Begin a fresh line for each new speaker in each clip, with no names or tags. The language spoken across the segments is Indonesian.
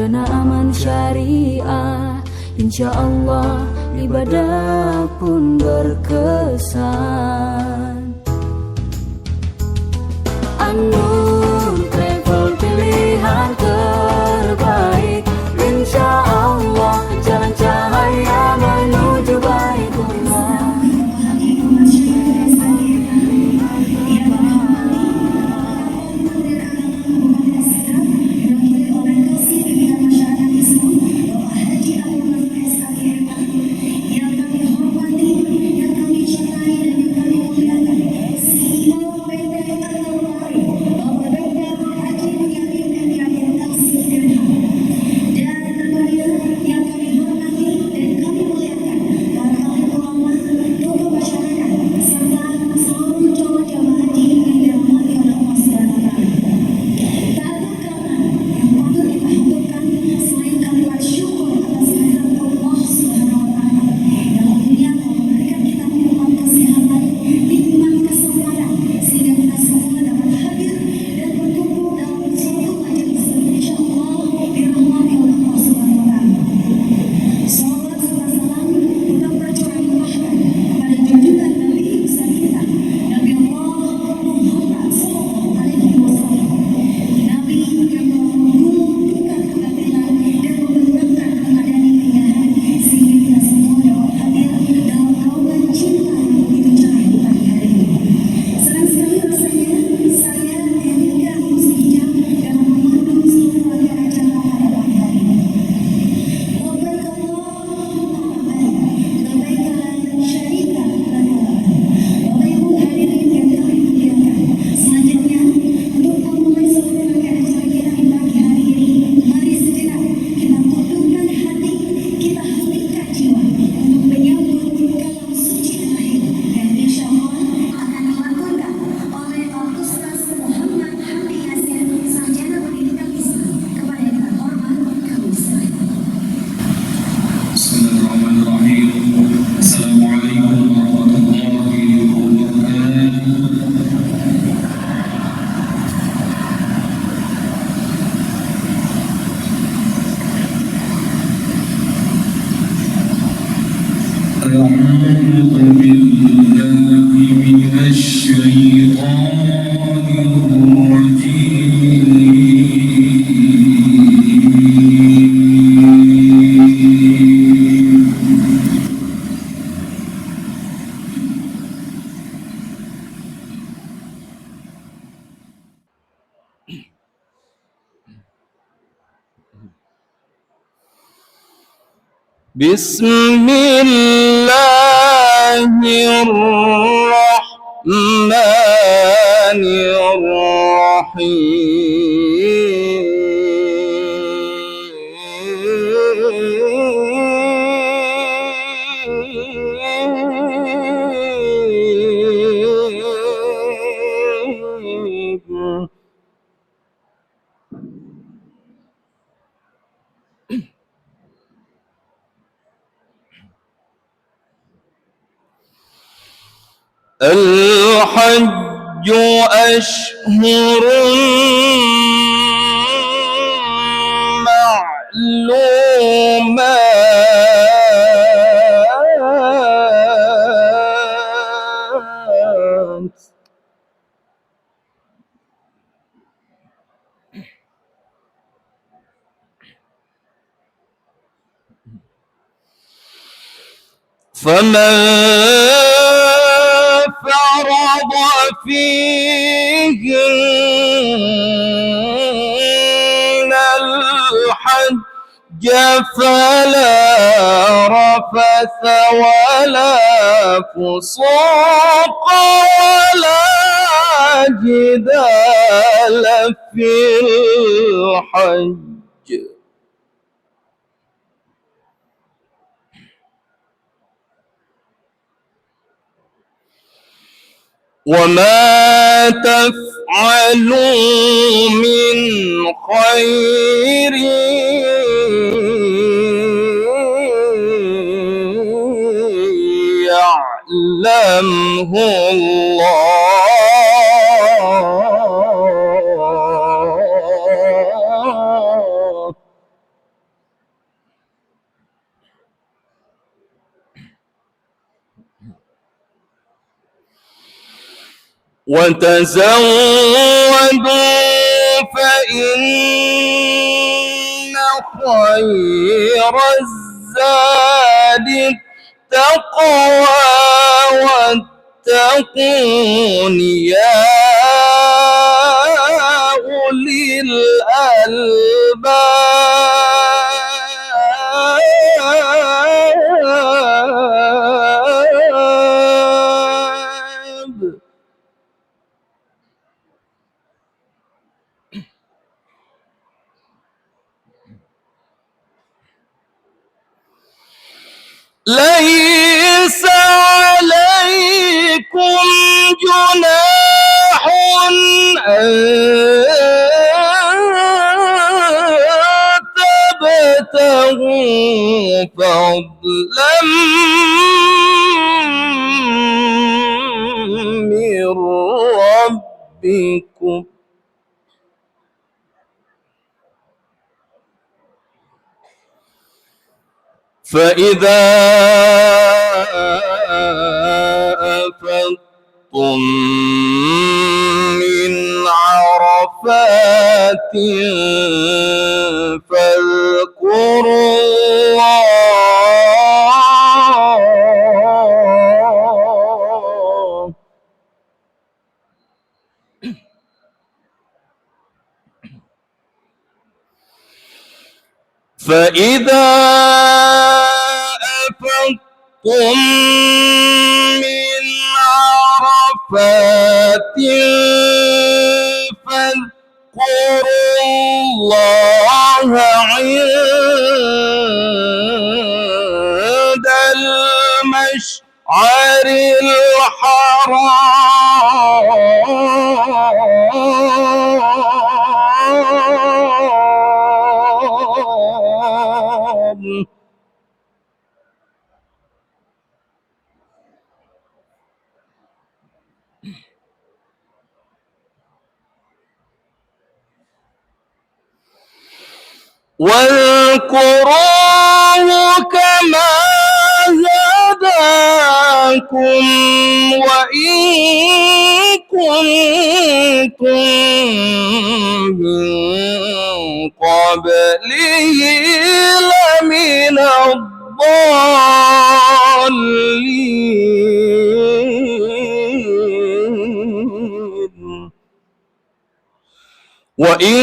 dana aman syariah, insya Allah ibadah pun berkesan. Anur Travel pilihan terbaik, insya Allah jalan cahaya menuju Baitullah. Bismillahirrahmanirrahim. الحج أشهر معلومات فمن فرض فيهن الحج فلا رفث ولا فسوق ولا جدال في الحج وما تفعلوا من خير يعلمه الله وتزودوا فإن خير الزاد التقوى واتقون يا أولي الألباب. ليس عليكم جناح أن تبتغوا فضلا من ربكم فإذا أفضتم من عرفات فاذكروا الله فإذا أفضتم من عرفات فاذكروا الله عند المشعر الحرام واذكروه كما هداكم وإن كنتم من قبله لمن الضالين وإن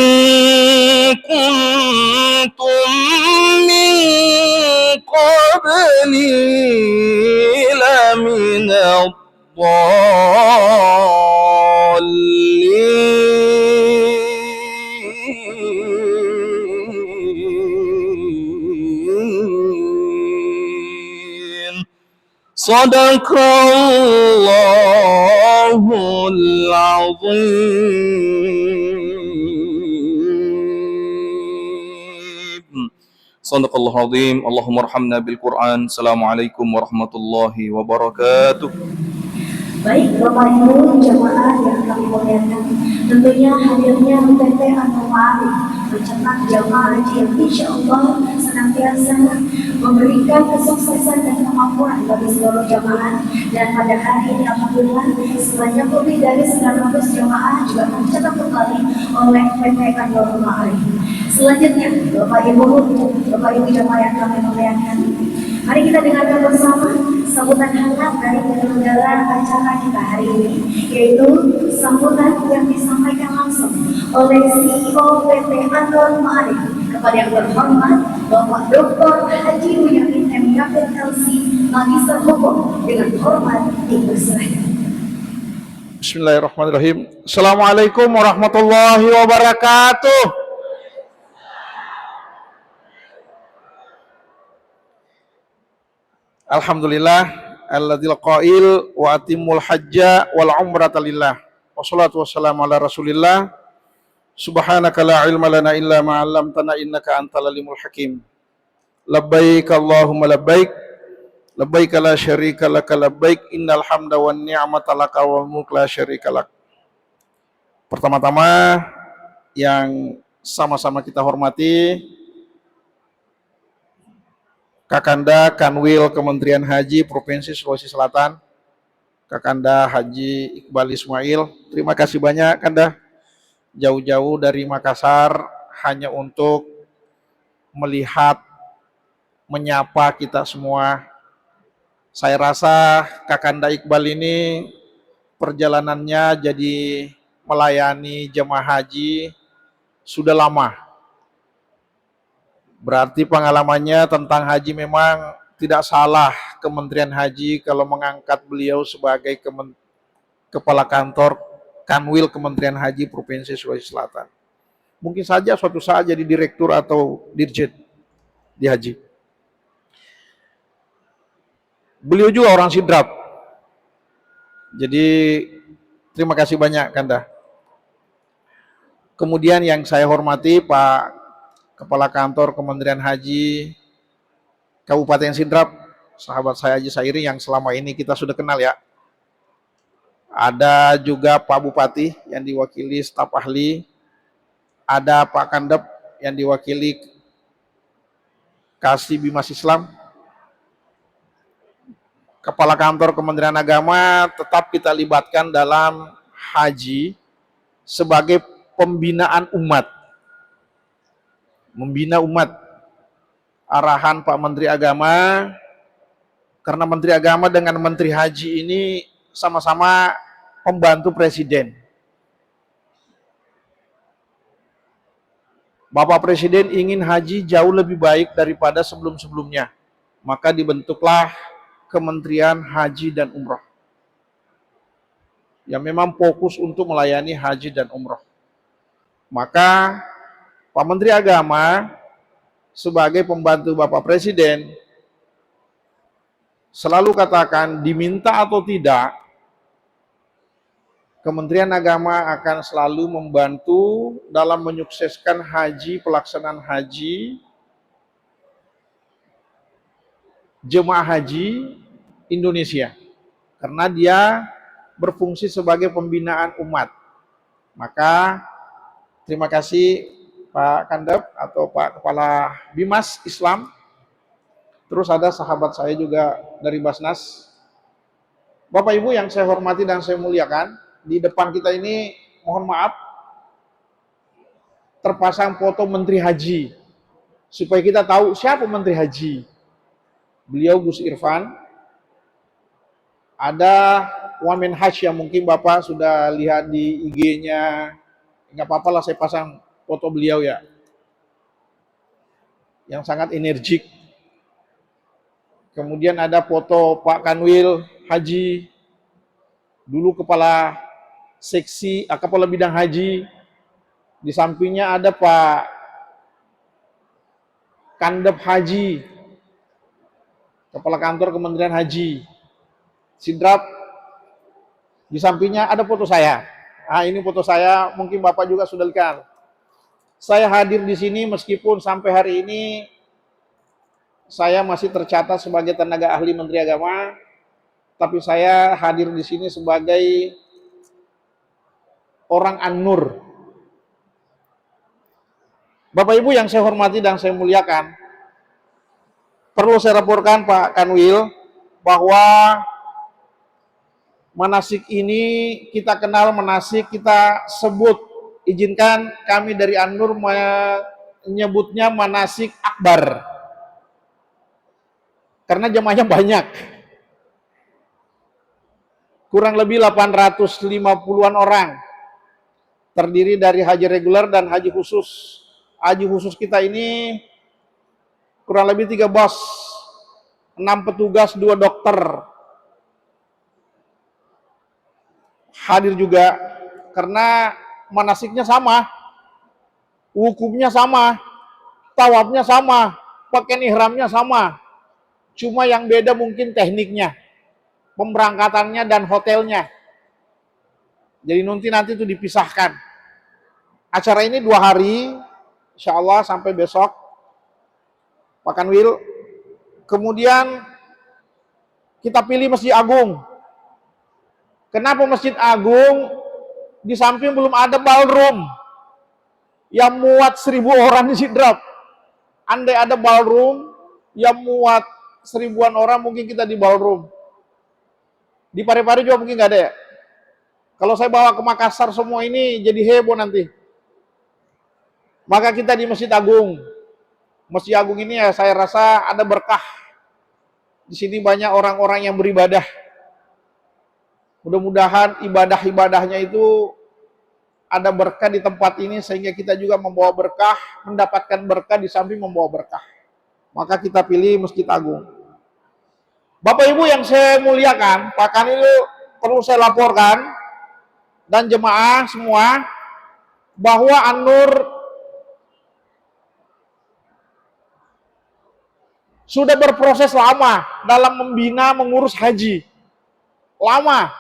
كنتم من قبله لمن الضالين صدق الله العظيم. Sadaqallahu azim. Allahumma arhamna bil Quran. Assalamualaikum warahmatullahi wabarakatuh.
Baik Bapak Ibu jamaah yang kami muliakan, tentunya hadirnya PT Anwar Ma'arif mencetak jamaah haji yang insya Allah senantiasa memberikan kesuksesan dan kemampuan bagi seluruh jamaah. Dan pada hari ini alhamdulillah sebanyak lebih dari 900 jamaah juga mencetak kembali oleh PT Anwar Ma'arif. Selanjutnya Bapak Ibu jamaah yang kami muliakan, mari kita dengarkan bersama sambutan hangat dari penyelenggara acara kita hari ini, yaitu sambutan yang disampaikan langsung oleh CEO PT Anwar Ma'arif kepada yang terhormat Bapak Dr. Haji Muyamin M. Yakin LC, Magister Hukum, dengan hormat dipersilakan.
Bismillahirrahmanirrahim. Assalamualaikum warahmatullahi wabarakatuh. Alhamdulillah alladzil qail wa atimul hajja wal umrata lillah. Wassalatu wassalamu ala Rasulillah. Subhanaka la ilma lana illa ma 'allamtana innaka antal alimul hakim. Labbaik Allahumma labbaik. Labbaik la syarika laka labbaik innal hamda wan ni'mata laka wal mulk la syarika lak. Pertama-tama yang sama-sama kita hormati Kakanda Kanwil Kementerian Haji Provinsi Sulawesi Selatan, Kakanda Haji Iqbal Ismail. Terima kasih banyak Kanda, jauh-jauh dari Makassar hanya untuk melihat, menyapa kita semua. Saya rasa Kakanda Iqbal ini perjalanannya jadi melayani jemaah haji sudah lama. Berarti pengalamannya tentang haji memang tidak salah Kementerian Haji kalau mengangkat beliau sebagai Kepala Kantor Kanwil Kementerian Haji Provinsi Sulawesi Selatan. Mungkin saja suatu saat jadi direktur atau dirjen di haji. Beliau juga orang Sidrap. Jadi terima kasih banyak Kanda. Kemudian yang saya hormati Pak Kepala Kantor Kementerian Haji Kabupaten Sidrap, sahabat saya Haji Sairi yang selama ini kita sudah kenal ya. Ada juga Pak Bupati yang diwakili staf ahli, ada Pak Kandep yang diwakili Kasih Bimas Islam, Kepala Kantor Kementerian Agama tetap kita libatkan dalam haji sebagai pembinaan umat. Membina umat. Arahan Pak Menteri Agama, karena Menteri Agama dengan Menteri Haji ini sama-sama pembantu Presiden. Bapak Presiden ingin haji jauh lebih baik daripada sebelum-sebelumnya. Maka dibentuklah Kementerian Haji dan Umroh yang memang fokus untuk melayani haji dan umroh. Maka Pak Menteri Agama sebagai pembantu Bapak Presiden selalu katakan diminta atau tidak, Kementerian Agama akan selalu membantu dalam menyukseskan haji, pelaksanaan haji, jemaah haji Indonesia, karena dia berfungsi sebagai pembinaan umat. Maka terima kasih Pak Kandep atau Pak Kepala Bimas Islam. Terus ada sahabat saya juga dari Basnas. Bapak Ibu yang saya hormati dan saya muliakan, di depan kita ini mohon maaf terpasang foto Menteri Haji supaya kita tahu siapa Menteri Haji. Beliau Gus Irfan. Ada Wamen Haj yang mungkin Bapak sudah lihat di IG-nya. Enggak apa-apa lah saya pasang foto beliau ya. Yang sangat energik. Kemudian ada foto Pak Kanwil Haji. Dulu kepala seksi, kepala bidang haji. Di sampingnya ada Pak Kandep Haji, Kepala Kantor Kementerian Haji Sidrap. Di sampingnya ada foto saya. Nah, ini foto saya, mungkin Bapak juga sudah lihat. Saya hadir di sini meskipun sampai hari ini saya masih tercatat sebagai tenaga ahli Menteri Agama, tapi saya hadir di sini sebagai orang An-Nur. Bapak Ibu yang saya hormati dan saya muliakan, perlu saya laporkan Pak Kanwil bahwa manasik ini kita kenal, manasik kita sebut, izinkan kami dari An-Nur menyebutnya manasik akbar karena jemaahnya banyak, kurang lebih 850-an orang, terdiri dari haji reguler dan haji khusus. Haji khusus kita ini kurang lebih 3 bos, 6 petugas, 2 dokter hadir juga, karena manasiknya sama, wukufnya sama, tawafnya sama, pakaian ihramnya sama, cuma yang beda mungkin tekniknya, pemberangkatannya dan hotelnya. Jadi nanti itu dipisahkan. Acara ini 2 hari, insya Allah sampai besok, Pak Kanwil. Kemudian kita pilih Masjid Agung. Kenapa Masjid Agung? Di samping belum ada ballroom yang muat 1000 orang di Sidrap. Andai ada ballroom yang muat 1000-an orang, mungkin kita di ballroom. Di Parepare juga mungkin nggak ada ya. Kalau saya bawa ke Makassar semua ini jadi heboh nanti. Maka kita di Masjid Agung. Masjid Agung ini ya saya rasa ada berkah. Di sini banyak orang-orang yang beribadah. Mudah-mudahan ibadah-ibadahnya itu ada berkah di tempat ini sehingga kita juga membawa berkah, mendapatkan berkah di samping membawa berkah. Maka kita pilih Masjid Agung. Bapak Ibu yang saya muliakan, Pak Kanil perlu saya laporkan dan jemaah semua bahwa An-Nur sudah berproses lama dalam membina mengurus haji. Lama.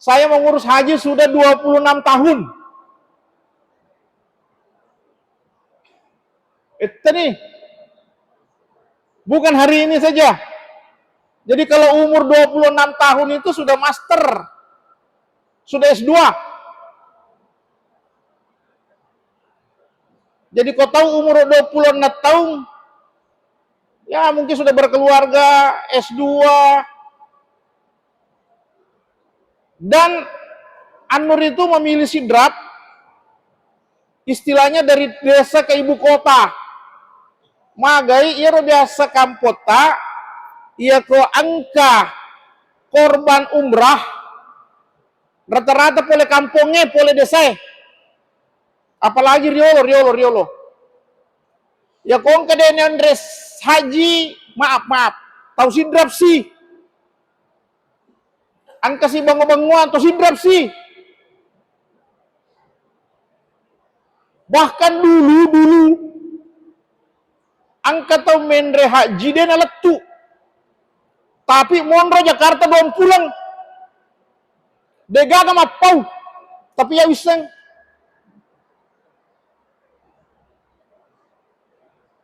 Saya mengurus haji sudah 26 tahun. Itu nih. Bukan hari ini saja. Jadi kalau umur 26 tahun itu sudah master. Sudah S2. Jadi kau tahu umur 26 tahun, ya mungkin sudah berkeluarga, S2. Dan An-Nur itu memilih sidrap, istilahnya dari desa ke ibu kota. Magai ia biasa kampota, ia ke angka korban umrah, rata-rata pole kampungnya, pole desa. Apalagi Riolo. Ya kong kedene Andres haji, maaf, tahu sidrap sih. Angka si bangun-banguan, tahu sidrap sih. Bahkan dulu, angka tahu mendre haji dia naletu. Tapi Monro Jakarta belum pulang. Dega sama pau. Tapi ya wiseng.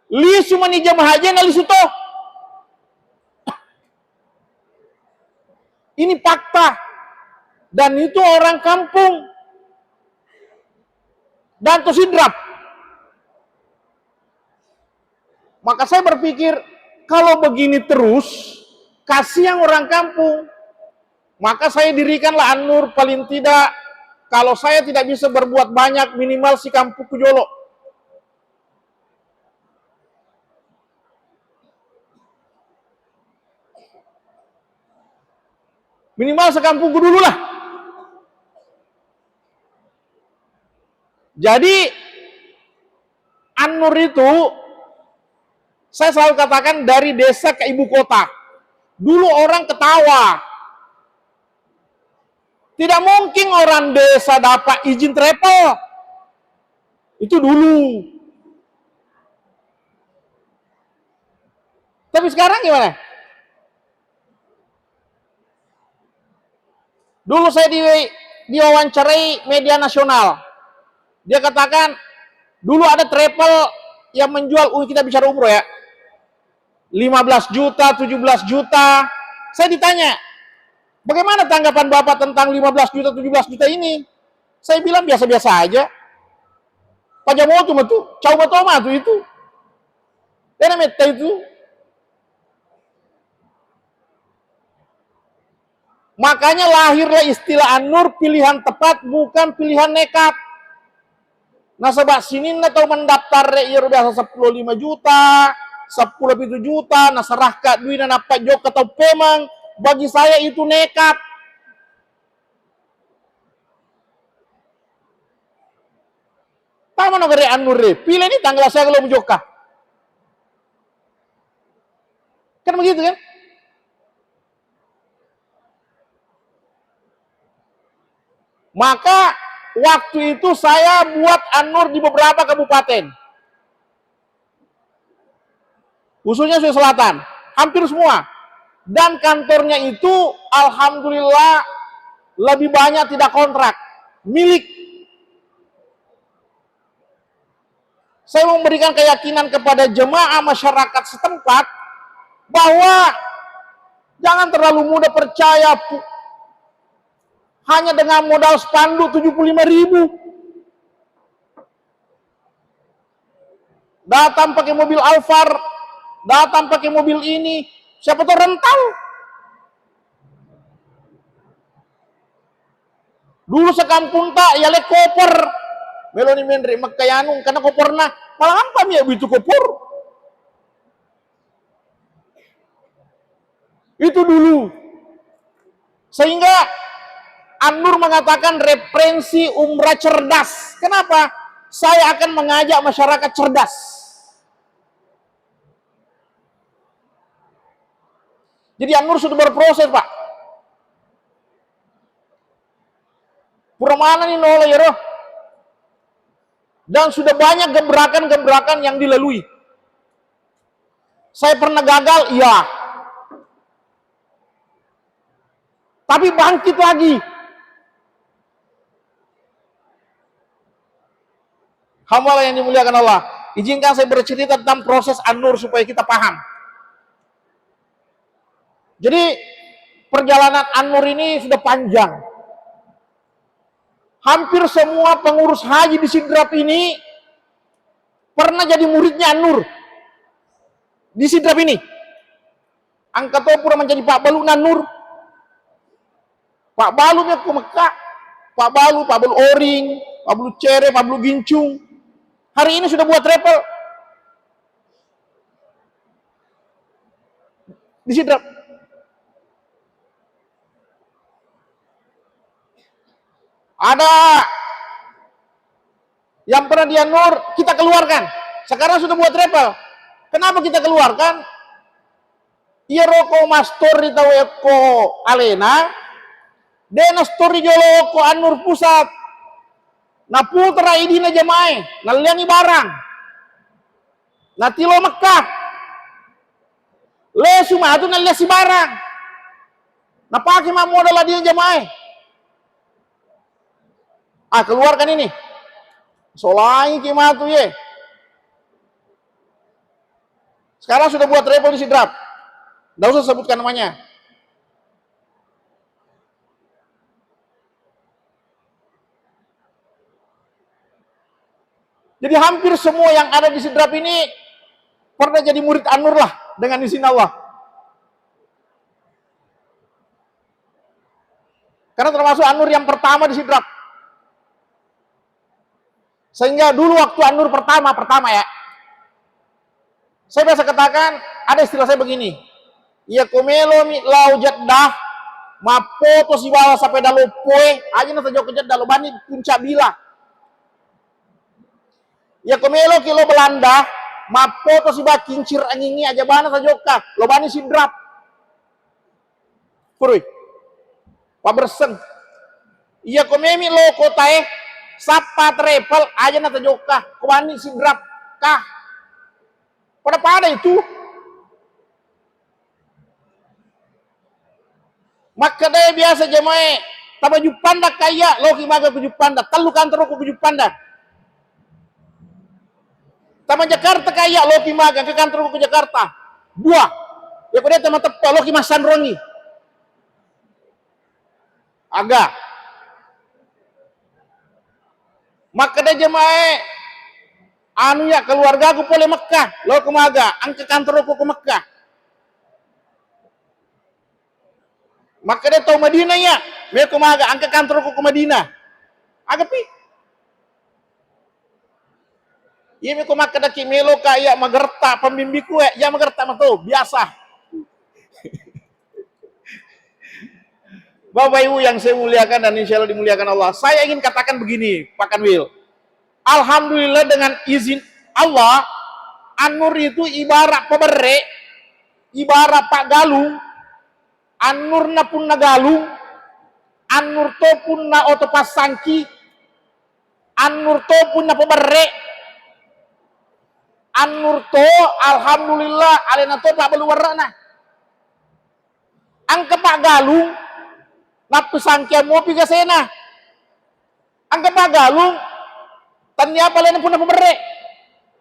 Li cuma ni jamaah haji ngali suto. Ini fakta. Dan itu orang kampung. Dan itu sidrap. Maka saya berpikir, kalau begini terus, kasihan orang kampung. Maka saya dirikanlah An-Nur paling tidak, kalau saya tidak bisa berbuat banyak, minimal si kampung Kujolo. Minimal sekampungku dulu lah. Jadi An-Nur itu saya selalu katakan dari desa ke ibu kota. Dulu orang ketawa. Tidak mungkin orang desa dapat izin travel. Itu dulu. Tapi sekarang gimana? Dulu saya diwawancarai media nasional. Dia katakan, dulu ada travel yang menjual, kita bicara umroh ya, 15 juta, 17 juta. Saya ditanya, bagaimana tanggapan Bapak tentang 15 juta, 17 juta ini? Saya bilang biasa-biasa aja. Pajamoto tuh, coba tuh itu. Dan itu. Makanya lahirlah istilah An-Nur, pilihan tepat bukan pilihan nekat. Nah sebab sini atau mendaftar ya biasa 15 juta, 10 juta, nah serahkan duit dan apa jok atau pemang, bagi saya itu nekat. Tama no gere An-Nur pilih ini tanggal saya kalau joka. Kan begitu kan? Maka waktu itu saya buat An-Nur di beberapa kabupaten. Khususnya Sulawesi Selatan. Hampir semua. Dan kantornya itu alhamdulillah lebih banyak tidak kontrak. Milik. Saya memberikan keyakinan kepada jemaah masyarakat setempat bahwa jangan terlalu mudah percaya hanya dengan modal spanduk 75.000. Datang pakai mobil Alphard, datang pakai mobil ini, siapa tahu rental. Dulu sekampung tak ya le koper. Meloni menri makayanung karena koperna malah apa ya bitu koper. Itu dulu. Sehingga An-Nur mengatakan referensi umrah cerdas. Kenapa? Saya akan mengajak masyarakat cerdas. Jadi An-Nur sudah berproses, Pak. Pura mana nih nolai ya roh? Dan sudah banyak gebrakan-gebrakan yang dilalui. Saya pernah gagal, iya. Tapi bangkit lagi. Hamba yang dimuliakan Allah. Izinkan saya bercerita tentang proses An-Nur supaya kita paham. Jadi perjalanan An-Nur ini sudah panjang. Hampir semua pengurus haji di Sidrap ini pernah jadi muridnya An-Nur. Di Sidrap ini. Angkat pura menjadi Pak Balu An-Nur. Pak Balunya ke Mekah. Pak Balu Oring, Pak Balu Cere, Pak Balu Gincung. Hari ini sudah buat travel. Di Sidrap. Ada yang pernah di An-Nur, kita keluarkan. Sekarang sudah buat travel. Kenapa kita keluarkan? Iya roko mastori tahu eko alena. Dena story jolo ko An-Nur pusat. Na putra idina jamae, naliani barang. Na tilo Mekah. Lesu mah tu naliasi barang. Na pakai mah modal dia jamae. Keluarkan ini. Solai kimatu ye. Sekarang sudah buat travel di Sidrap. Nggak usah sebutkan namanya. Jadi hampir semua yang ada di Sidrap ini pernah jadi murid An-Nur lah dengan izin Allah. Karena termasuk An-Nur yang pertama di Sidrap. Sehingga dulu waktu An-Nur pertama ya. Saya biasa katakan, ada istilah saya begini. Ya komelo mi lau jaddah, mapoto si bawah sampai dalo poe, aja nata jauh kejad dalo bani puncak bila. Ya komelo kilo Belanda, mapoto si bawah kincir angingi aja bana ta joka, lo bani Sidrap. Purui. Pabersen. Ya komemi lo kotae, sapa travel aja nata joka, kubani Sidrap kah. Pada itu. Maka dia biasa jemaah tabaju panda kaya loki maga baju panda telu kantor ko baju panda. Tama Jakarta kaya loki maga ke kantor ko Jakarta. Dua. Ya kode tama tepa loki masan rongi. Aga. Maka dia jemaah anu ya keluarga aku boleh Mekah, lo ke maga, angke kantor aku ke Mekah. Maka dia tahu Madinah ya, me ke maga, angke kantor aku ke Madinah. Agapi. Iya me ke maga daki melo kaya magerta pembimbingku ya magerta mah biasa. Bapak Ibu yang saya muliakan dan insya Allah dimuliakan Allah. Saya ingin katakan begini, Pak Kanwil. Alhamdulillah dengan izin Allah, An-Nur itu ibarat pebere, ibarat Pak Galung, An-Nur na pun na galung, An-Nur to pun na oto pasangki, An-Nur to pun na pebere, An-Nur to alhamdulillah alena to Pak Baluwarna na. Angka Pak Galung, na pesangki mo pigasena. Angka Pak Galung, tanya apa lain pun apa bere,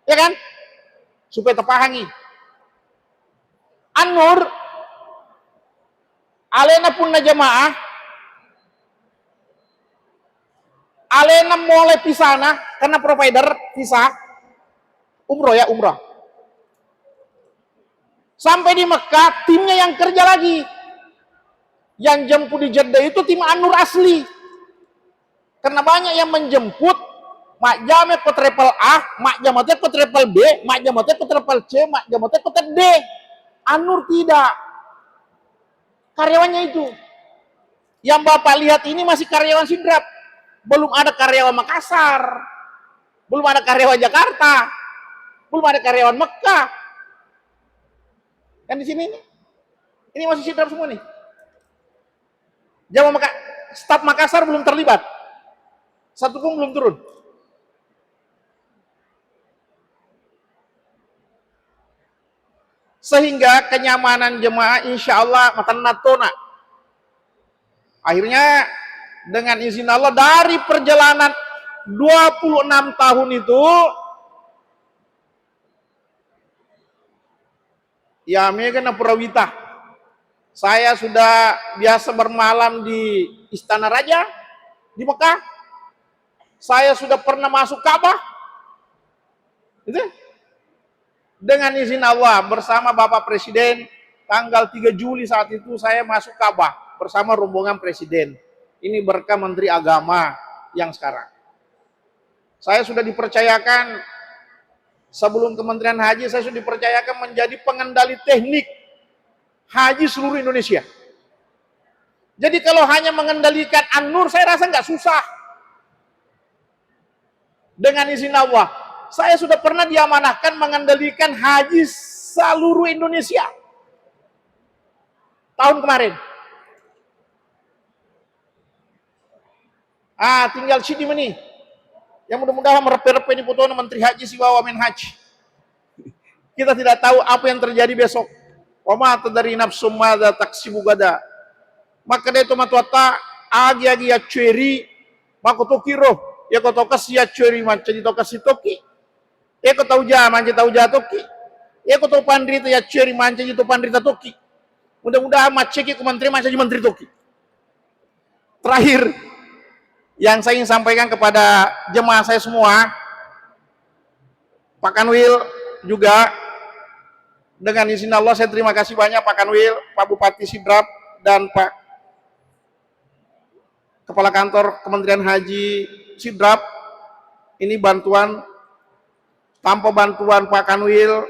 ya kan? Supaya terpahangi. An-Nur, alena pun na jamaah, alena mulai pisana karena provider visa, umroh ya umroh. Sampai di Mekah, timnya yang kerja lagi, yang jemput di Jeddah itu tim An-Nur asli. Karena banyak yang menjemput mak jamet ke triple A, mak jametnya ke triple B, mak jametnya ke triple C, mak jametnya ke D. An-Nur tidak. Karyawannya itu. Yang Bapak lihat ini masih karyawan Sidrap. Belum ada karyawan Makassar. Belum ada karyawan Jakarta. Belum ada karyawan Mekah. Yang di sini ini masih Sidrap semua nih. Staf Makassar belum terlibat. Satu pun belum turun. Sehingga kenyamanan jemaah insya Allah matan natona. Akhirnya dengan izin Allah dari perjalanan 26 tahun itu ya Megana Purawita. Saya sudah biasa bermalam di Istana Raja di Mekah. Saya sudah pernah masuk Ka'bah. Gitu? Dengan izin Allah bersama Bapak Presiden tanggal 3 Juli saat itu saya masuk Ka'bah bersama rombongan Presiden. Ini berkah Menteri Agama yang sekarang. Saya sudah dipercayakan sebelum Kementerian Haji, saya sudah dipercayakan menjadi pengendali teknik haji seluruh Indonesia. Jadi kalau hanya mengendalikan An-Nur, saya rasa nggak susah. Dengan izin Allah, saya sudah pernah diamanahkan mengendalikan haji seluruh Indonesia. Tahun kemarin. Tinggal Sidi Meni. Yang mudah-mudahan merepe-repe ini foto Menteri Haji Siwa Wamen Haji. Kita tidak tahu apa yang terjadi besok. Wa ma tadri nafsum madza taksibu gada. Maka dia itu matuata agi-agi ya ceri makotokiro ya kotokas ya ceri macam tokas toki. Ya ko tahu ja manje tahu ja toki. Ya ko tahu pandrita ya ceri manje itu pandrita toki. Mudah-mudahan maceki ke menteri manje menteri toki. Terakhir yang saya ingin sampaikan kepada jemaah saya semua, Pak Kanwil juga dengan izin Allah saya terima kasih banyak Pak Kanwil, Pak Bupati Sidrap dan Pak Kepala Kantor Kementerian Haji Sidrap. Ini bantuan, tanpa bantuan Pak Kanwil,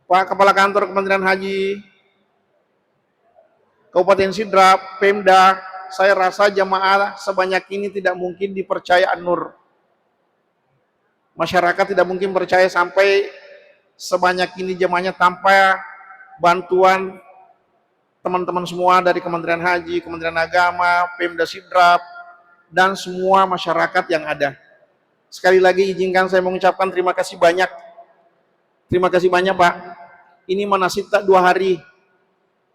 Pak Kepala Kantor Kementerian Haji Kabupaten Sidrap, Pemda, saya rasa jamaah sebanyak ini tidak mungkin dipercaya An-Nur. Masyarakat tidak mungkin percaya sampai sebanyak ini jemaahnya tanpa bantuan teman-teman semua dari Kementerian Haji, Kementerian Agama, Pemda Sidrap, dan semua masyarakat yang ada. Sekali lagi izinkan saya mengucapkan terima kasih banyak. Terima kasih banyak Pak. Ini manasik 2 hari.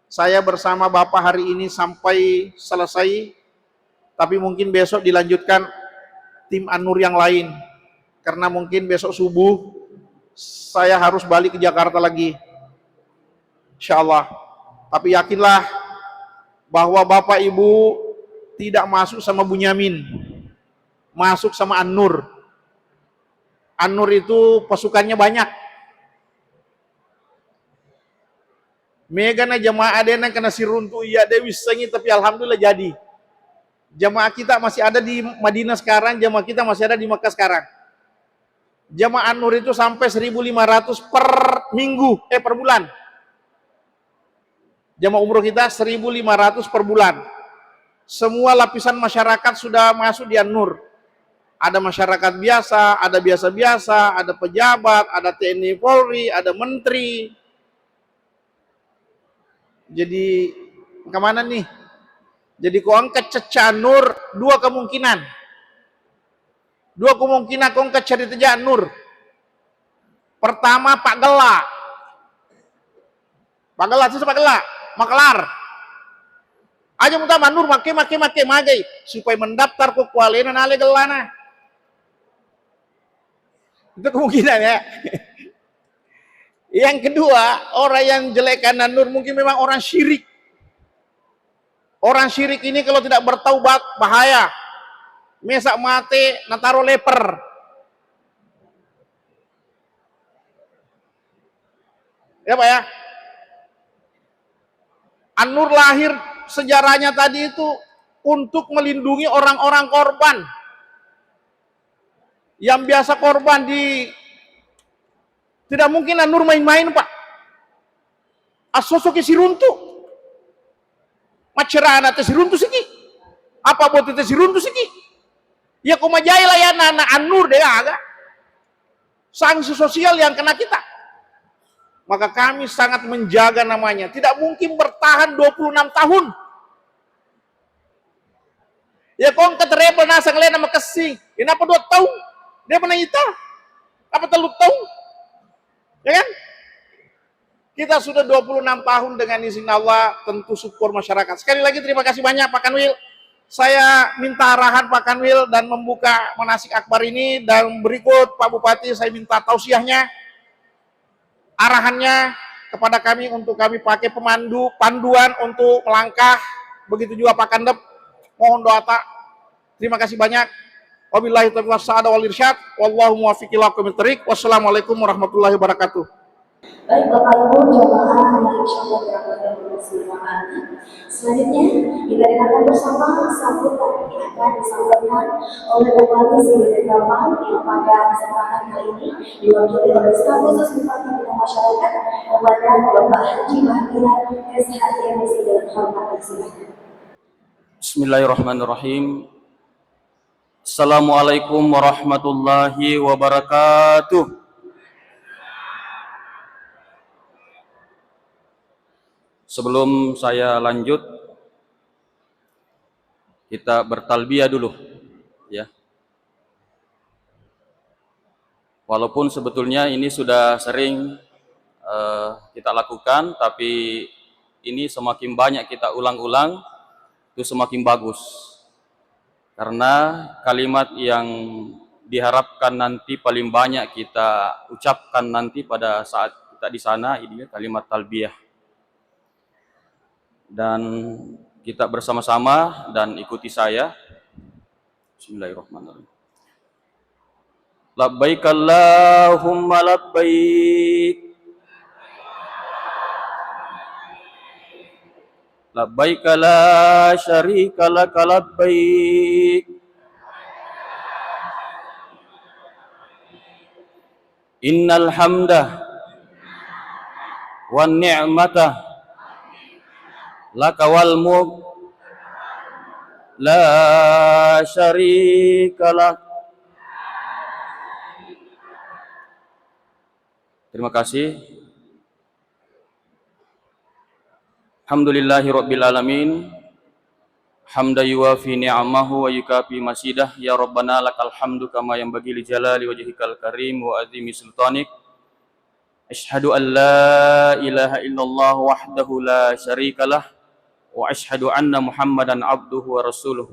Saya bersama Bapak hari ini sampai selesai, tapi mungkin besok dilanjutkan tim An-Nur yang lain. Karena mungkin besok subuh saya harus balik ke Jakarta lagi. Insya Allah. Tapi yakinlah bahwa Bapak Ibu tidak masuk sama Bunyamin, masuk sama An-Nur. An-Nur itu pasukannya banyak. Megana jamaah adena kena siruntu iya dewi sengi, tapi alhamdulillah jadi. Jamaah kita masih ada di Madinah sekarang, jamaah kita masih ada di Mekah sekarang. Jamaah An-Nur itu sampai 1.500 per minggu, per bulan. Jamaah umroh kita 1.500 per bulan. Semua lapisan masyarakat sudah masuk di An-Nur. Ada masyarakat biasa, ada biasa-biasa, ada pejabat, ada TNI Polri, ada menteri. Jadi kemana nih? Jadi kau angkat cecah Nur, 2 kemungkinan. 2 kemungkinan kau angkat cari cecah Nur. Pertama Pak Gela. Pak Gela itu Pak Gela, Maklar. Aja muntah Nur make magai supaya mendaftar ke kualena nale gelana. Itu kemungkinan ya. Yang kedua, orang yang jelekan An-Nur mungkin memang orang syirik. Orang syirik ini kalau tidak bertaubat bahaya. Mesak mate nataro leper. Ya Pak ya. An-Nur lahir sejarahnya tadi itu untuk melindungi orang-orang korban. Yang biasa korban tidak mungkin Nur main-main, Pak. Asosok si runtuh. Macerana te si runtuh siki. Apa buat te si runtuh siki? Ya kumajai lah ya anak Nur deh agak. Sanksi sosial yang kena kita. Maka kami sangat menjaga namanya. Tidak mungkin bertahan 26 tahun. Ya kong ketereba nasang lain nama kesing. Kenapa 2 tahun? Dia pernah ita. Apa 3 tahun? Ya kan? Kita sudah 26 tahun dengan izin Allah, tentu syukur masyarakat. Sekali lagi terima kasih banyak Pak Kanwil. Saya minta arahan Pak Kanwil dan membuka manasik akbar ini. Dan berikut Pak Bupati saya minta tausiahnya, arahannya kepada kami untuk kami pakai panduan untuk melangkah. Begitu juga Pak Kandep, mohon doa tak. Terima kasih banyak. Wabillahi taufiq wassalam wal irsyad. Wallahu muwaffiq ila aqwamit thoriq. Wassalamualaikum warahmatullahi wabarakatuh.
Baik Bapak Ibu jamaah yang insyaallah dirahmati Allah Subhanahu. Selanjutnya kita dengarkan bersama sambutan yang akan disampaikan oleh Bupati Sigi Kamal yang pada kesempatan kali ini diwakili oleh Staf Khusus Bupati Bidang Masyarakat kepada Bapak Haji Mahmira SHMC dan hormat. Silakan.
Bismillahirrahmanirrahim. Assalamualaikum warahmatullahi wabarakatuh. Sebelum saya lanjut, kita bertalbiyah dulu, ya. Walaupun sebetulnya ini sudah sering kita lakukan, tapi ini semakin banyak kita ulang-ulang, itu semakin bagus. Karena kalimat yang diharapkan nanti paling banyak kita ucapkan nanti pada saat kita di sana, ini kalimat talbiyah. Dan kita bersama-sama dan ikuti saya. Bismillahirrahmanirrahim. Labbaik Allahumma labbaik. Labbaik la syarika laka labbaik. Innal hamda wan ni'mata laka wal mulk la syarika lak. Terima kasih. Alhamdulillahi rabbil alamin. Hamda yuwafi ni'amahu wa yukafi masidah. Ya Rabbana lakal hamdu kama yanbaghi li jalali wajhikal karim wa azimi sultanik. Asyhadu an la ilaha illallah wahdahu la syarikalah. Wa asyhadu anna Muhammadan abduhu wa rasuluh.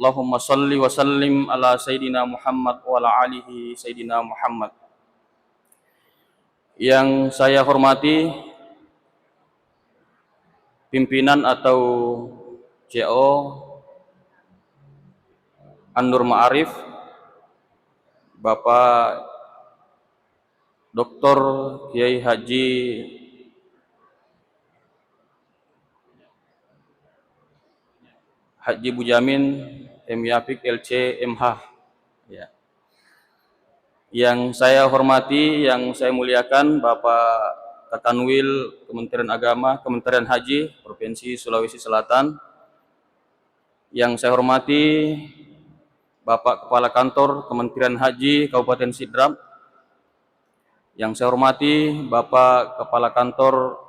Allahumma salli wa sallim ala Sayyidina Muhammad wa ala alihi Sayyidina Muhammad. Yang saya hormati pimpinan atau CO An-Nur Ma'arif, Bapak Dr. Kiai Haji Bujamin M. Yapik LC MH, ya. Yang saya hormati, yang saya muliakan Bapak Kakanwil Kementerian Agama, Kementerian Haji Provinsi Sulawesi Selatan. Yang saya hormati Bapak Kepala Kantor Kementerian Haji Kabupaten Sidrap. Yang saya hormati Bapak Kepala Kantor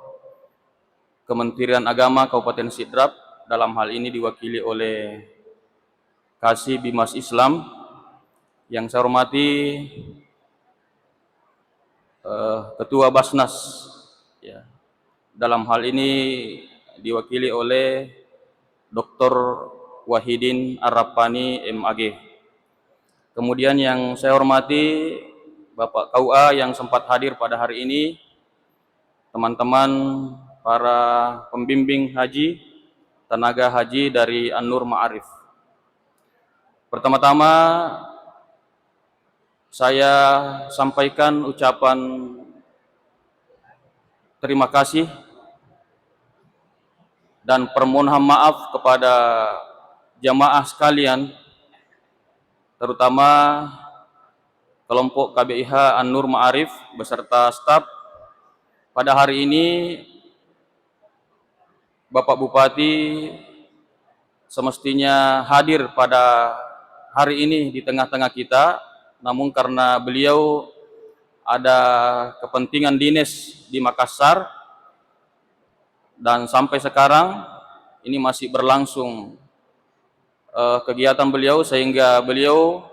Kementerian Agama Kabupaten Sidrap, dalam hal ini diwakili oleh Kasih Bimas Islam. Yang saya hormati Ketua Basnas, ya. Dalam hal ini diwakili oleh Dr. Wahidin Arrapani MAG. Kemudian yang saya hormati Bapak KUA yang sempat hadir pada hari ini, teman-teman para pembimbing haji, tenaga haji dari An-Nur Ma'arif. Pertama-tama saya sampaikan ucapan terima kasih dan permohonan maaf kepada jamaah sekalian, terutama kelompok KBIH An-Nur Ma'arif beserta staf. Pada hari ini Bapak Bupati semestinya hadir pada hari ini di tengah-tengah kita, namun karena beliau ada kepentingan dinas di Makassar dan sampai sekarang ini masih berlangsung kegiatan beliau, sehingga beliau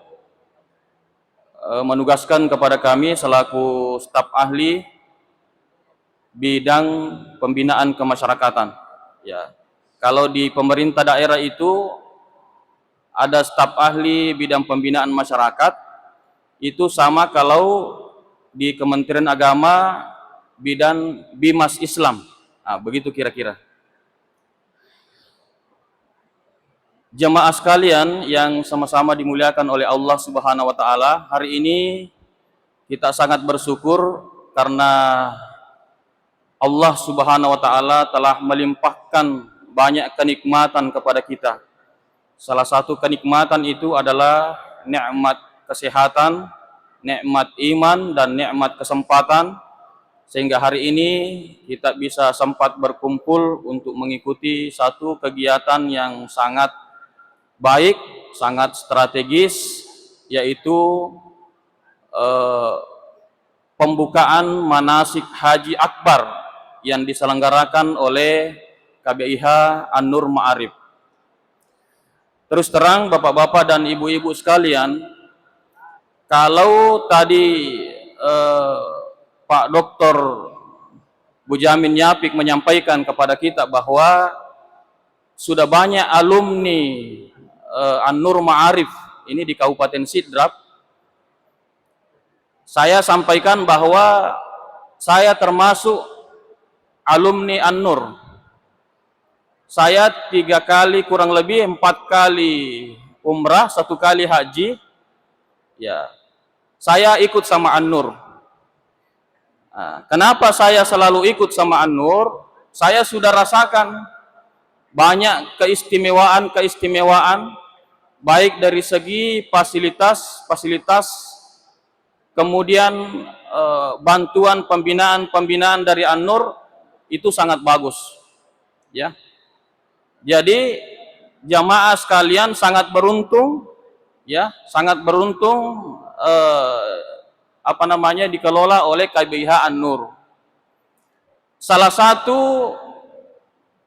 menugaskan kepada kami selaku staf ahli bidang pembinaan kemasyarakatan. Ya, kalau di pemerintah daerah itu ada staf ahli bidang pembinaan masyarakat, itu sama kalau di Kementerian Agama bidang Bimas Islam. Nah, begitu kira-kira. Jemaah sekalian yang sama-sama dimuliakan oleh Allah Subhanahu wa taala, hari ini kita sangat bersyukur karena Allah Subhanahu wa taala telah melimpahkan banyak kenikmatan kepada kita. Salah satu kenikmatan itu adalah nikmat kesehatan, nikmat iman, dan nikmat kesempatan, sehingga hari ini kita bisa sempat berkumpul untuk mengikuti satu kegiatan yang sangat baik, sangat strategis, yaitu pembukaan manasik haji akbar yang diselenggarakan oleh KBIH An-Nur Ma'arif. Terus terang Bapak-bapak dan Ibu-ibu sekalian, kalau tadi Pak Dr. Bujamin Yapik menyampaikan kepada kita bahwa sudah banyak alumni An-Nur Ma'arif ini di Kabupaten Sidrap, saya sampaikan bahwa saya termasuk alumni An-Nur. Saya 3 kali, kurang lebih 4 kali umrah, 1 kali haji. Ya, saya ikut sama An-Nur. Nah, kenapa saya selalu ikut sama An-Nur? Saya sudah rasakan banyak keistimewaan, baik dari segi fasilitas, kemudian bantuan pembinaan dari An-Nur itu sangat bagus. Ya, jadi jamaah sekalian sangat beruntung, ya, sangat beruntung dikelola oleh KBIH An-Nur. Salah satu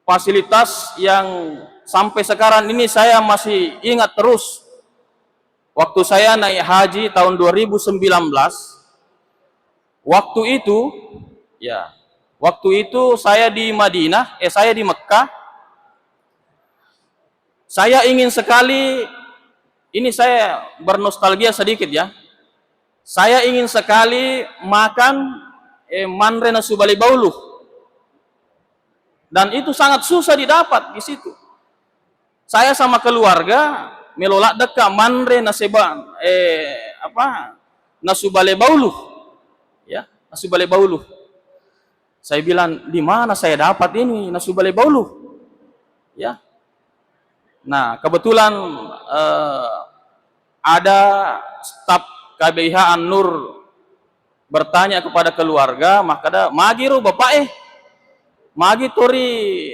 fasilitas yang sampai sekarang ini saya masih ingat terus, waktu saya naik haji tahun 2019, waktu itu saya di Madinah, saya di Mekah. Saya ingin sekali, ini saya bernostalgia sedikit ya, saya ingin sekali makan manre nasu bale bauluh, dan itu sangat susah didapat di situ. Saya sama keluarga melolak dekat manre nasu bale bauluh, ya, nasu bale bauluh. Saya bilang, di mana saya dapat ini nasu bale bauluh, ya. Nah, kebetulan ada staf KBIH An-Nur bertanya kepada keluarga, maka magiru bapak magi tori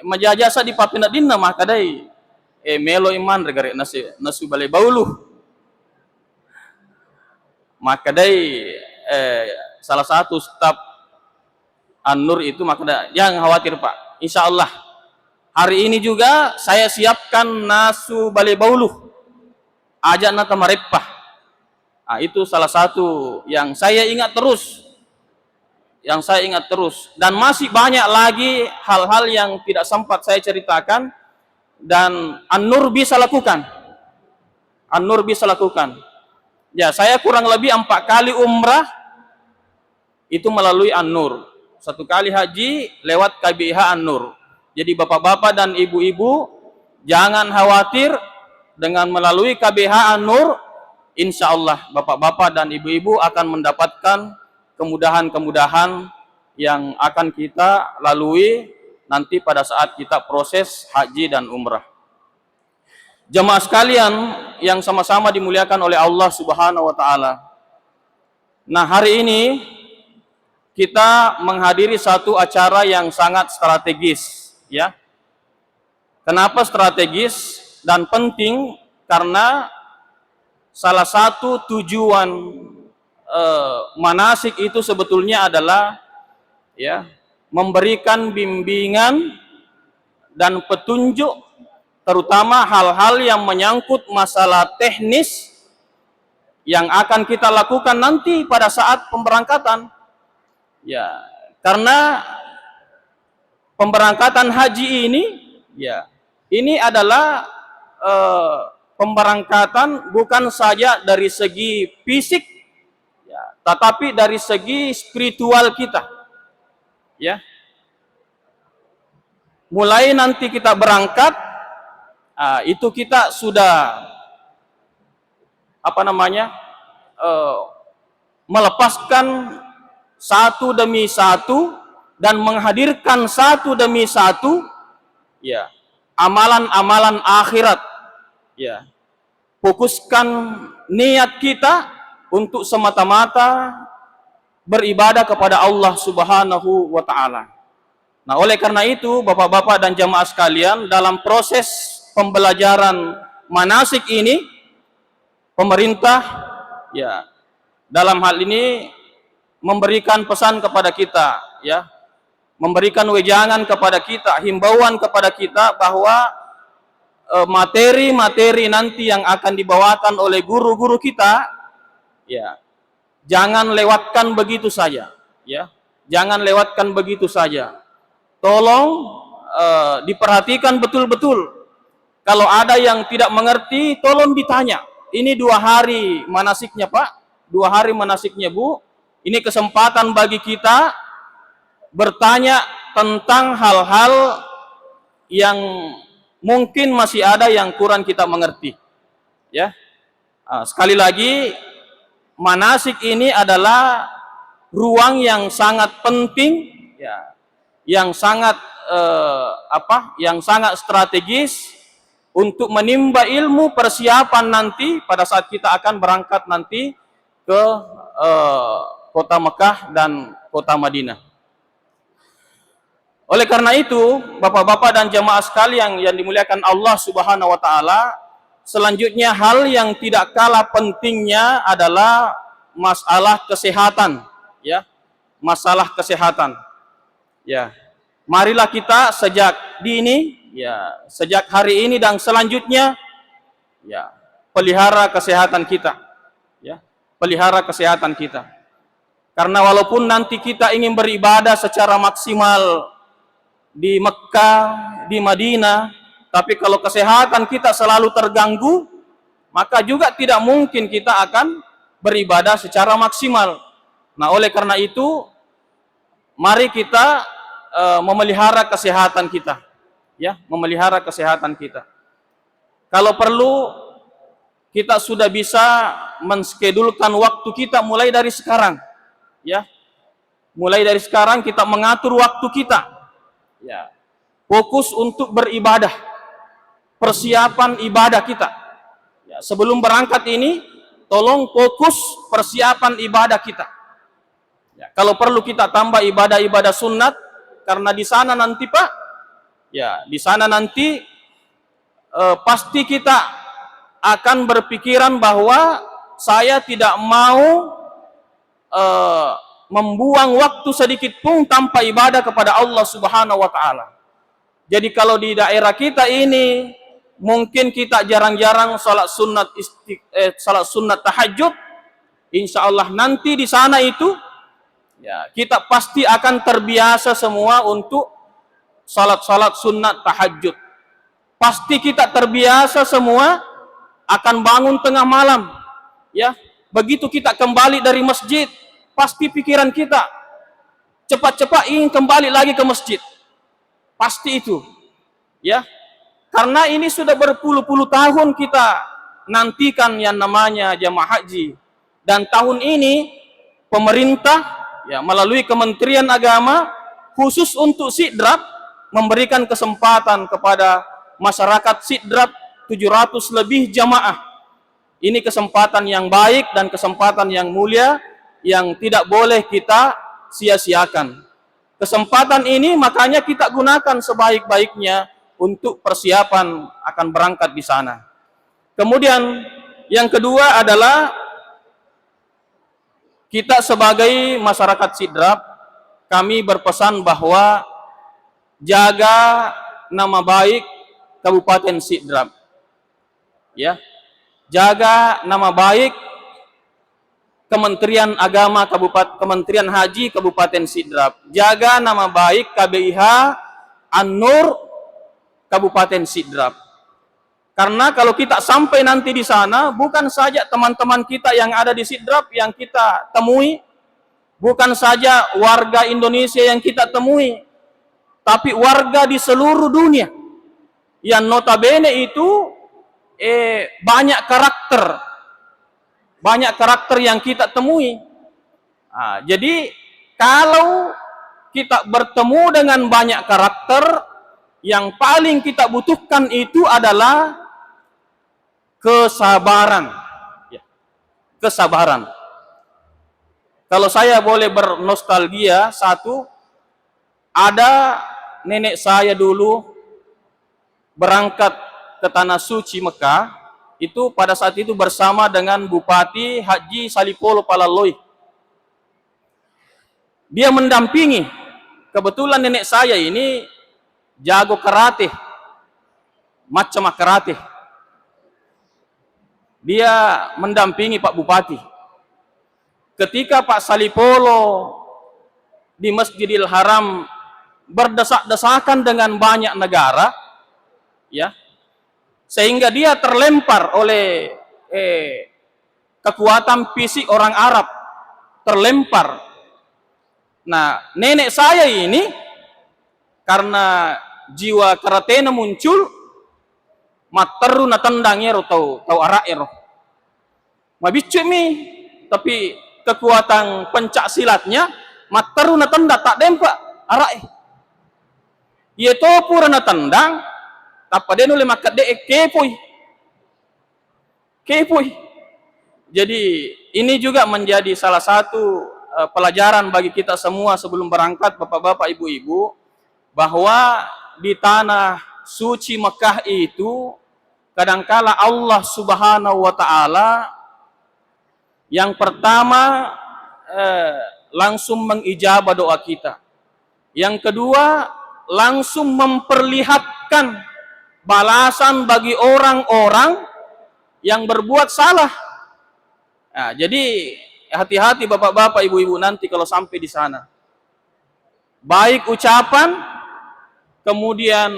majajasa di papina dinna, maka dai melo iman regare nasu bale bauluh. Maka dai salah satu staf An-Nur itu, maka jangan khawatir Pak, insya Allah hari ini juga saya siapkan nasu bale bauluh, ajak nata marepah. Nah, itu salah satu yang saya ingat terus, dan masih banyak lagi hal-hal yang tidak sempat saya ceritakan dan An-Nur bisa lakukan. Ya, saya kurang lebih 4 kali umrah itu melalui An-Nur, 1 kali haji lewat KBIH An-Nur. Jadi bapak-bapak dan ibu-ibu jangan khawatir, dengan melalui KBIH An-Nur, insya Allah bapak-bapak dan ibu-ibu akan mendapatkan kemudahan-kemudahan yang akan kita lalui nanti pada saat kita proses haji dan umrah. Jamaah sekalian yang sama-sama dimuliakan oleh Allah Subhanahu wa taala. Nah, hari ini kita menghadiri satu acara yang sangat strategis, ya. Kenapa strategis dan penting? Karena salah satu tujuan manasik itu sebetulnya adalah, ya, memberikan bimbingan dan petunjuk, terutama hal-hal yang menyangkut masalah teknis yang akan kita lakukan nanti pada saat pemberangkatan. Ya, karena pemberangkatan haji ini, ya, ini adalah pemberangkatan bukan saja dari segi fisik, ya, tetapi dari segi spiritual kita. Ya, mulai nanti kita berangkat, itu kita sudah melepaskan satu demi satu dan menghadirkan satu demi satu, ya, amalan-amalan akhirat, ya. Fokuskan niat kita untuk semata-mata beribadah kepada Allah Subhanahu wa taala. Nah, oleh karena itu Bapak-bapak dan jamaah sekalian, dalam proses pembelajaran manasik ini, pemerintah, ya, dalam hal ini memberikan pesan kepada kita, ya, memberikan wejangan kepada kita, himbauan kepada kita bahwa materi-materi nanti yang akan dibawakan oleh guru-guru kita, ya, jangan lewatkan begitu saja, ya, jangan lewatkan begitu saja. Tolong diperhatikan betul-betul. Kalau ada yang tidak mengerti, tolong ditanya. Ini 2 hari manasiknya, Pak, 2 hari manasiknya, Bu. Ini kesempatan bagi kita bertanya tentang hal-hal yang mungkin masih ada yang kurang kita mengerti, ya. Sekali lagi, manasik ini adalah ruang yang sangat penting, ya, yang sangat yang sangat strategis untuk menimba ilmu persiapan nanti pada saat kita akan berangkat nanti ke kota Mekah dan kota Madinah. Oleh karena itu, Bapak-bapak dan jamaah sekalian yang dimuliakan Allah Subhanahu wa taala, selanjutnya hal yang tidak kalah pentingnya adalah masalah kesehatan, ya. Masalah kesehatan. Ya. Marilah kita sejak dini, ya, sejak hari ini dan selanjutnya, ya, pelihara kesehatan kita, ya. Pelihara kesehatan kita. Karena walaupun nanti kita ingin beribadah secara maksimal di Mekah, di Madinah, tapi kalau kesehatan kita selalu terganggu, maka juga tidak mungkin kita akan beribadah secara maksimal. Nah, oleh karena itu, mari kita memelihara kesehatan kita, ya, memelihara kesehatan kita. Kalau perlu, kita sudah bisa menskedulkan waktu kita mulai dari sekarang, ya. Mulai dari sekarang kita mengatur waktu kita, ya. Fokus untuk beribadah, persiapan ibadah kita. Ya, sebelum berangkat ini, tolong fokus persiapan ibadah kita. Ya, kalau perlu kita tambah ibadah-ibadah sunat, karena di sana nanti, Pak, ya, di sana nanti pasti kita akan berpikiran bahwa saya tidak mau membuang waktu sedikit pun tanpa ibadah kepada Allah Subhanahu wa taala. Jadi kalau di daerah kita ini mungkin kita jarang-jarang salat sunat tahajud, insya Allah nanti di sana itu, ya, kita pasti akan terbiasa semua untuk salat sunat tahajud. Pasti kita terbiasa semua akan bangun tengah malam, ya. Begitu kita kembali dari masjid, pasti pikiran kita cepat-cepat ingin kembali lagi ke masjid. Pasti itu, ya. Karena ini sudah berpuluh-puluh tahun kita nantikan yang namanya jamaah haji. Dan tahun ini pemerintah, ya, melalui Kementerian Agama khusus untuk Sidrap memberikan kesempatan kepada masyarakat Sidrap 700 lebih jamaah. Ini kesempatan yang baik dan kesempatan yang mulia yang tidak boleh kita sia-siakan. Kesempatan ini makanya kita gunakan sebaik-baiknya untuk persiapan akan berangkat di sana. Kemudian yang kedua adalah kita sebagai masyarakat Sidrap, kami berpesan bahwa jaga nama baik Kabupaten Sidrap. Ya. Jaga nama baik Kementerian Agama Kabupaten, Kementerian Haji Kabupaten Sidrap. Jaga nama baik KBIH An-Nur Kabupaten Sidrap. Karena kalau kita sampai nanti di sana, bukan saja teman-teman kita yang ada di Sidrap yang kita temui, bukan saja warga Indonesia yang kita temui, tapi warga di seluruh dunia yang notabene itu banyak karakter yang kita temui. Nah, jadi kalau kita bertemu dengan banyak karakter, yang paling kita butuhkan itu adalah kesabaran. Ya, kesabaran. Kalau saya boleh bernostalgia, ada nenek saya dulu berangkat ke Tanah Suci Mekah, itu pada saat itu bersama dengan Bupati Haji Salipolo Palaloy. Dia mendampingi, kebetulan nenek saya ini jago karate, macam karate. Dia mendampingi Pak Bupati. Ketika Pak Salipolo di Masjidil Haram berdesak-desakan dengan banyak negara, ya, sehingga dia terlempar oleh kekuatan fisik orang Arab, terlempar. Nah, nenek saya ini karena jiwa karatena muncul, materu na tendang ero tau arak ero. Mabicu mi, tapi kekuatan pencak silatnya materu na tenda tak dempak arak. Ia topur na tendang, apa dia nulis makat de kepoi. Jadi ini juga menjadi salah satu pelajaran bagi kita semua sebelum berangkat, bapak-bapak, ibu-ibu, bahwa di tanah suci Mekah itu kadangkala Allah Subhanahu wa taala yang pertama langsung mengijabah doa kita. Yang kedua, langsung memperlihatkan balasan bagi orang-orang yang berbuat salah. Nah, jadi hati-hati bapak-bapak, ibu-ibu nanti kalau sampai di sana. Baik ucapan, kemudian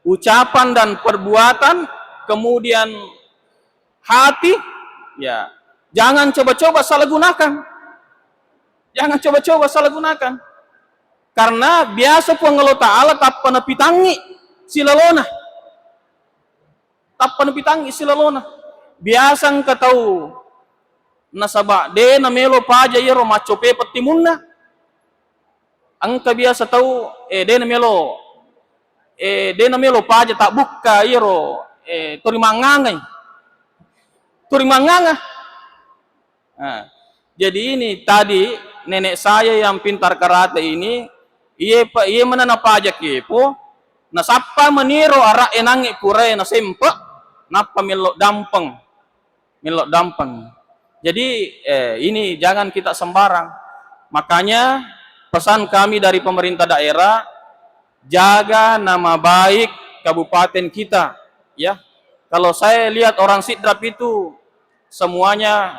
ucapan dan perbuatan, kemudian hati, ya jangan coba-coba salah gunakan. Jangan coba-coba salah gunakan. Karena biasa pengelola ta'ala tak pernah pitangi silalona. Tak pernah pitangi silalona. Biasa engkau tahu nasabak de namelo paja iro macope petimunna. Engkau biasa tahu de namelo paja tak buka iro turimangangai. Nah, jadi ini tadi nenek saya yang pintar karate ini, ia menana pajak kepo, na sapa meniro arak enangi pure na sempa, napa melok dampeng. Jadi ini jangan kita sembarang. Makanya pesan kami dari pemerintah daerah, jaga nama baik kabupaten kita, ya. Kalau saya lihat orang Sidrap itu semuanya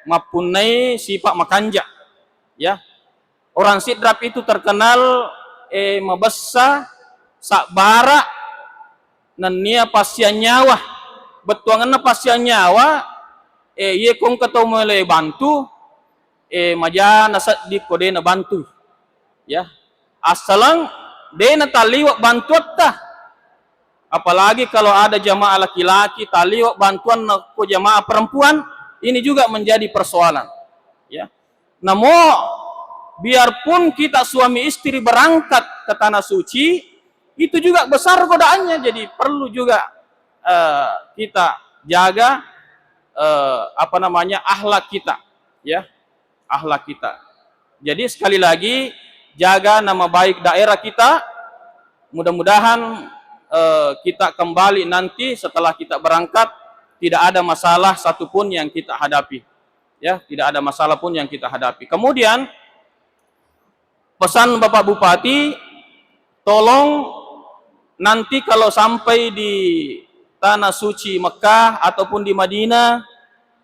mapunai sifat makanja, ya. Orang Sidrap itu terkenal mabessa sakbara nania pasien nyawa, betuangan pasien nyawa ye kong ketau mulai bantu maja nasat di kode na bantu, ya. Asalang de na taliwak bantuan tah, apalagi kalau ada jamaah laki-laki taliwak bantuan na ko jamaah perempuan, ini juga menjadi persoalan, ya. Namun biarpun kita suami istri berangkat ke tanah suci, itu juga besar godaannya. Jadi perlu juga kita jaga akhlak kita, ya, akhlak kita. Jadi sekali lagi jaga nama baik daerah kita. Mudah-mudahan kita kembali nanti setelah kita berangkat tidak ada masalah satupun yang kita hadapi, ya, tidak ada masalah pun yang kita hadapi. Kemudian pesan Bapak Bupati, tolong nanti kalau sampai di tanah suci Mekah ataupun di Madinah,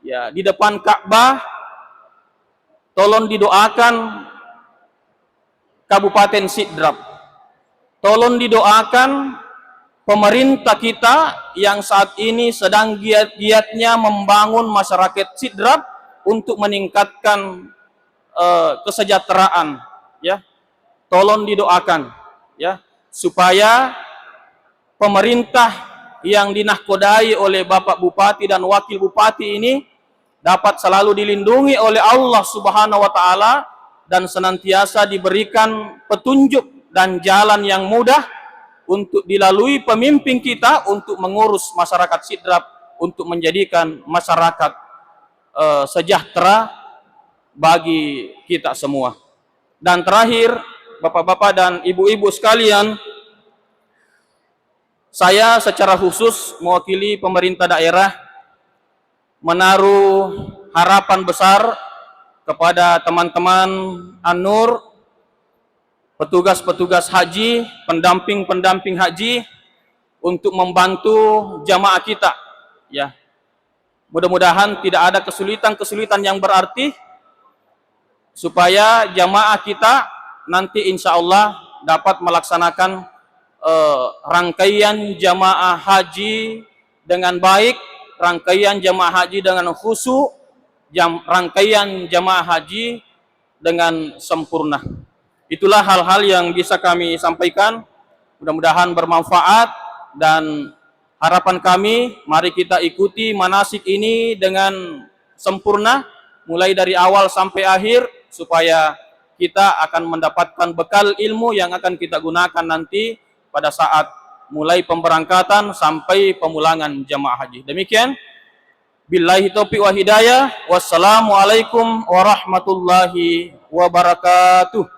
ya, di depan Ka'bah, tolong didoakan Kabupaten Sidrap. Tolong didoakan pemerintah kita yang saat ini sedang giat-giatnya membangun masyarakat Sidrap untuk meningkatkan kesejahteraan, ya. Tolong didoakan, ya, supaya pemerintah yang dinahkodai oleh Bapak Bupati dan Wakil Bupati ini dapat selalu dilindungi oleh Allah Subhanahu wa taala dan senantiasa diberikan petunjuk dan jalan yang mudah untuk dilalui pemimpin kita untuk mengurus masyarakat Sidrap, untuk menjadikan masyarakat sejahtera bagi kita semua. Dan terakhir, Bapak-bapak dan Ibu-ibu sekalian, saya secara khusus mewakili pemerintah daerah menaruh harapan besar kepada teman-teman An-Nur, petugas-petugas haji, pendamping-pendamping haji untuk membantu jamaah kita, ya. Mudah-mudahan tidak ada kesulitan-kesulitan yang berarti supaya jamaah kita nanti insya Allah dapat melaksanakan rangkaian jamaah haji dengan baik, rangkaian jamaah haji dengan khusyuk, rangkaian jamaah haji dengan sempurna. Itulah hal-hal yang bisa kami sampaikan. Mudah-mudahan bermanfaat dan harapan kami, mari kita ikuti manasik ini dengan sempurna mulai dari awal sampai akhir supaya kita akan mendapatkan bekal ilmu yang akan kita gunakan nanti pada saat mulai pemberangkatan sampai pemulangan jamaah haji. Demikian, billahi taufiq wa hidayah. Wassalamualaikum warahmatullahi wabarakatuh.